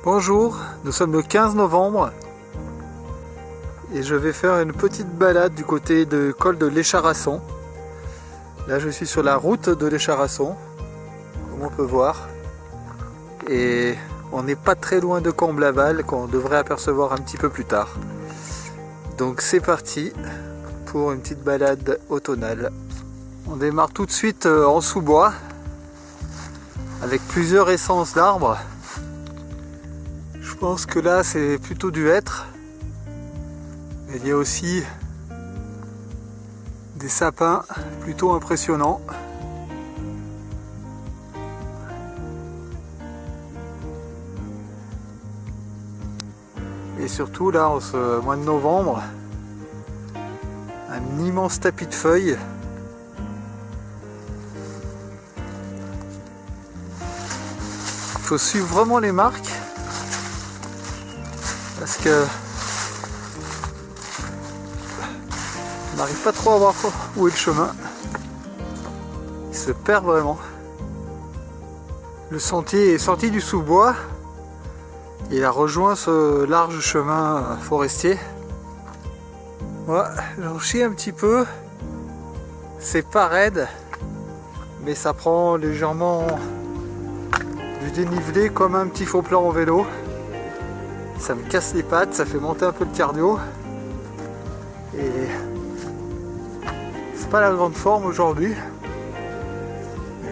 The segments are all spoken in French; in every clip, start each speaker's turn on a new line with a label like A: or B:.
A: Bonjour, nous sommes le 15 novembre et je vais faire une petite balade du côté du col de l'Écharasson. Là je suis sur la route de l'Écharasson, comme on peut voir, et on n'est pas très loin de Comblaval qu'on devrait apercevoir un petit peu plus tard. Donc c'est parti pour une petite balade automnale. On démarre tout de suite en sous-bois avec plusieurs essences d'arbres. Je pense que là c'est plutôt du hêtre. Il y a aussi des sapins plutôt impressionnants. Et surtout là en ce mois de novembre, un immense tapis de feuilles. Il faut suivre vraiment les marques parce que on n'arrive pas trop à voir où est le chemin. Il se perd vraiment. Le sentier est sorti du sous-bois. Il a rejoint ce large chemin forestier. Voilà, j'en chie un petit peu. C'est pas raide, mais ça prend légèrement du dénivelé comme un petit faux plan en vélo. Ça me casse les pattes, ça fait monter un peu le cardio. Et c'est pas la grande forme aujourd'hui.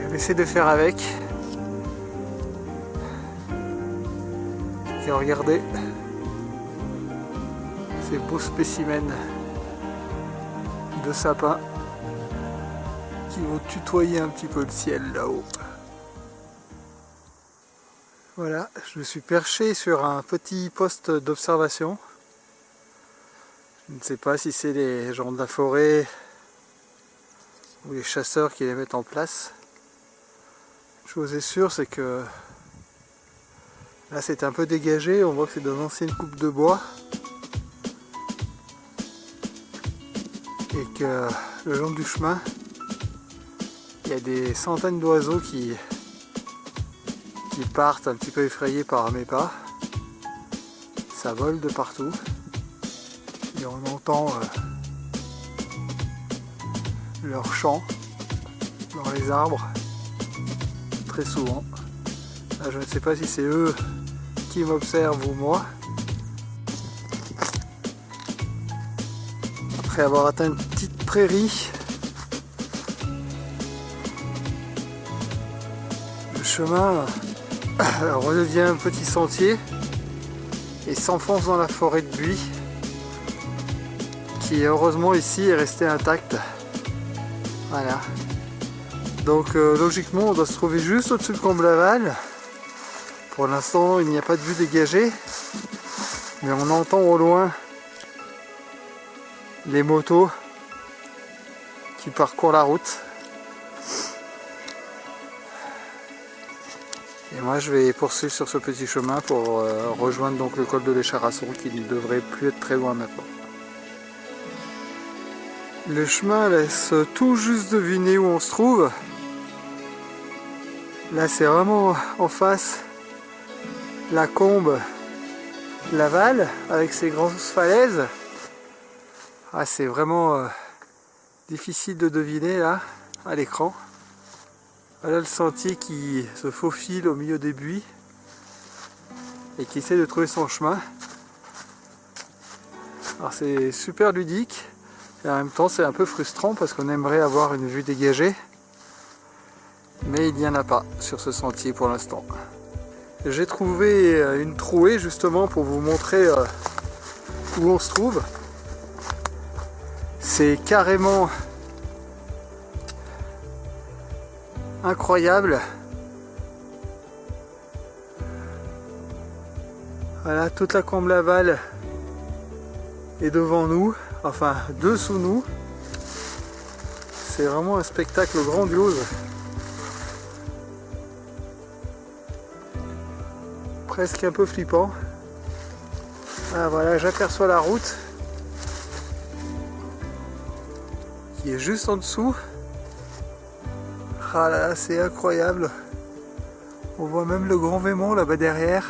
A: On essaie de faire avec. Et regardez ces beaux spécimens de sapins qui vont tutoyer un petit peu le ciel là-haut. Voilà, je me suis perché sur un petit poste d'observation. Je ne sais pas si c'est les gens de la forêt ou les chasseurs qui les mettent en place. Chose est sûre, c'est que là c'est un peu dégagé, on voit que c'est dans d'anciennes coupes de bois. Et que le long du chemin, il y a des centaines d'oiseaux qui partent un petit peu effrayés par mes pas. Ça vole de partout. Et on entend leur chant dans les arbres très souvent. Là, je ne sais pas si c'est eux qui m'observent ou moi. Après avoir atteint une petite prairie, le chemin redevient un petit sentier et s'enfonce dans la forêt de buis qui heureusement ici est restée intacte. Voilà. Donc logiquement on doit se trouver juste au-dessus de Comblaval. Pour l'instant il n'y a pas de vue dégagée, mais on entend au loin les motos qui parcourent la route. Et moi je vais poursuivre sur ce petit chemin pour rejoindre donc le col de l'Écharasson qui ne devrait plus être très loin maintenant. Le chemin laisse tout juste deviner où on se trouve. Là c'est vraiment en face la Combe Laval avec ses grandes falaises. Ah, c'est vraiment difficile de deviner là à l'écran. Voilà le sentier qui se faufile au milieu des buis et qui essaie de trouver son chemin. Alors c'est super ludique et en même temps c'est un peu frustrant parce qu'on aimerait avoir une vue dégagée, mais il n'y en a pas sur ce sentier pour l'instant. J'ai trouvé une trouée justement pour vous montrer où on se trouve. C'est carrément incroyable. Voilà, toute la Comblaval est devant nous, enfin dessous nous. C'est vraiment un spectacle grandiose. Presque un peu flippant. Ah, voilà, j'aperçois la route qui est juste en dessous. Ah là, c'est incroyable. On voit même le Grand Vémont là-bas derrière.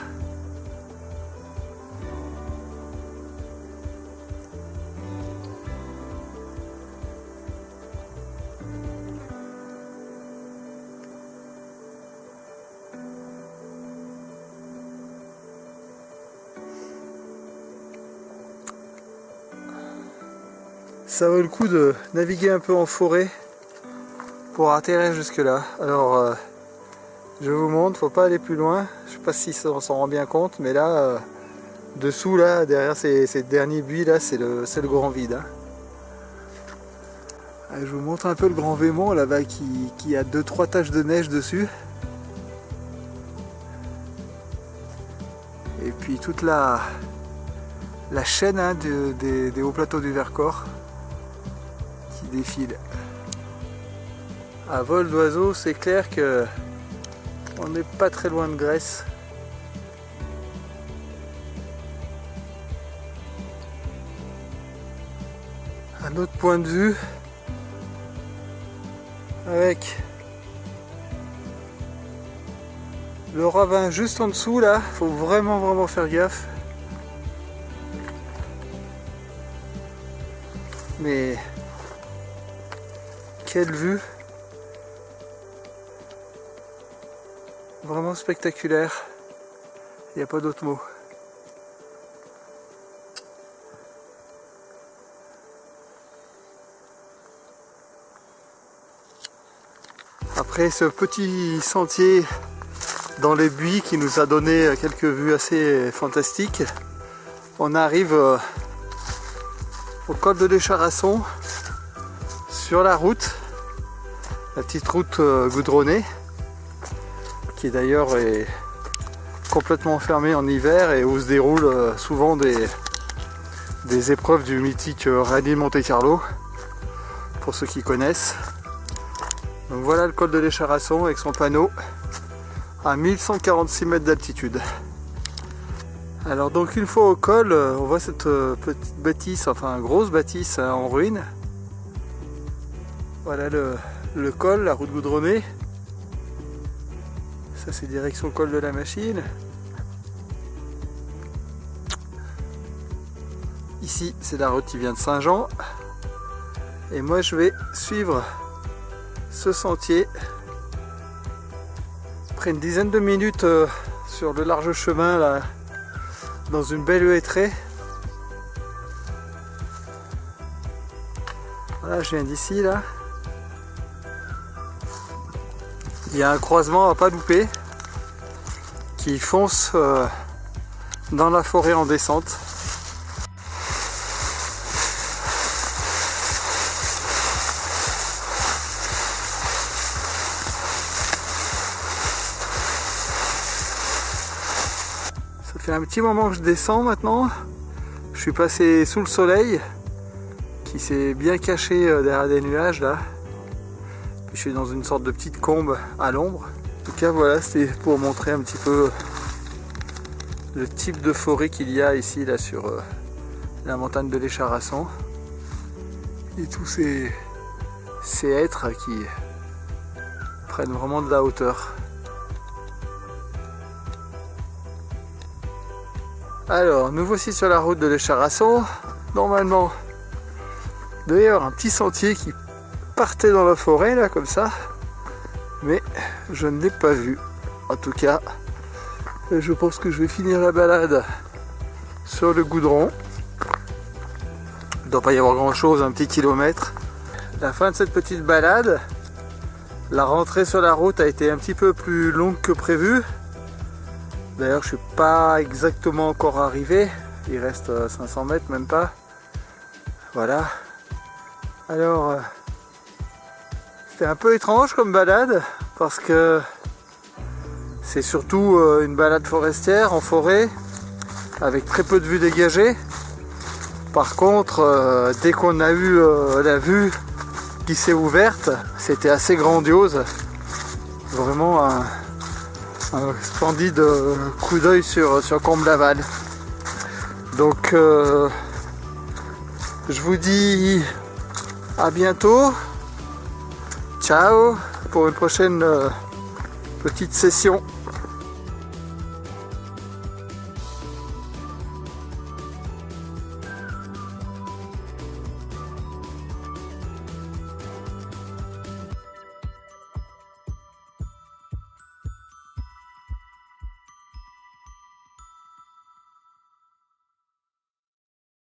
A: Ça vaut le coup de naviguer un peu en forêt pour atterrir jusque là. Alors je vous montre, faut pas aller plus loin. Je sais pas si on s'en rend bien compte, mais là dessous, là derrière ces derniers buis là, c'est le grand vide, hein. Je vous montre un peu le grand Vémont là-bas qui a 2-3 taches de neige dessus. Et puis toute la chaîne, hein, des hauts plateaux du Vercors qui défile. À vol d'oiseau, c'est clair que on n'est pas très loin de Grèce. Un autre point de vue avec le ravin juste en dessous là, faut vraiment faire gaffe. Mais quelle vue! Vraiment spectaculaire. Il n'y a pas d'autre mot. Après ce petit sentier dans les buis qui nous a donné quelques vues assez fantastiques, on arrive au col de l'Écharasson, sur la route, la petite route goudronnée, qui d'ailleurs est complètement fermée en hiver et où se déroulent souvent des épreuves du mythique Rallye Monte-Carlo, pour ceux qui connaissent. Donc voilà le col de l'Écharasson avec son panneau à 1146 mètres d'altitude. Alors donc une fois au col, on voit cette petite bâtisse, enfin grosse bâtisse en ruine. Voilà le col, la route goudronnée. Ça c'est direction col de la Machine. Ici c'est la route qui vient de Saint-Jean. Et moi je vais suivre ce sentier. Après une dizaine de minutes sur le large chemin là, dans une belle hêtraie. Voilà, je viens d'ici là. Il y a un croisement à pas louper qui fonce dans la forêt en descente. Ça fait un petit moment que je descends maintenant. Je suis passé sous le soleil qui s'est bien caché derrière des nuages là. Puis je suis dans une sorte de petite combe à l'ombre. En tout cas voilà, c'était pour montrer un petit peu le type de forêt qu'il y a ici là sur la montagne de l'Écharasson. Et tous ces hêtres qui prennent vraiment de la hauteur. Alors, nous voici sur la route de l'Écharasson. Normalement, d'ailleurs, un petit sentier qui partait dans la forêt, là, comme ça. Mais je ne l'ai pas vu. En tout cas, je pense que je vais finir la balade sur le goudron. Il ne doit pas y avoir grand-chose, un petit kilomètre. La fin de cette petite balade, la rentrée sur la route a été un petit peu plus longue que prévu. D'ailleurs, je suis pas exactement encore arrivé. Il reste 500 mètres, même pas. Voilà. Alors, c'était un peu étrange comme balade parce que c'est surtout une balade forestière en forêt avec très peu de vues dégagées. Par contre, dès qu'on a eu la vue qui s'est ouverte, c'était assez grandiose. Vraiment un splendide coup d'œil sur Comble-Laval. Donc je vous dis à bientôt. Ciao pour une prochaine petite session.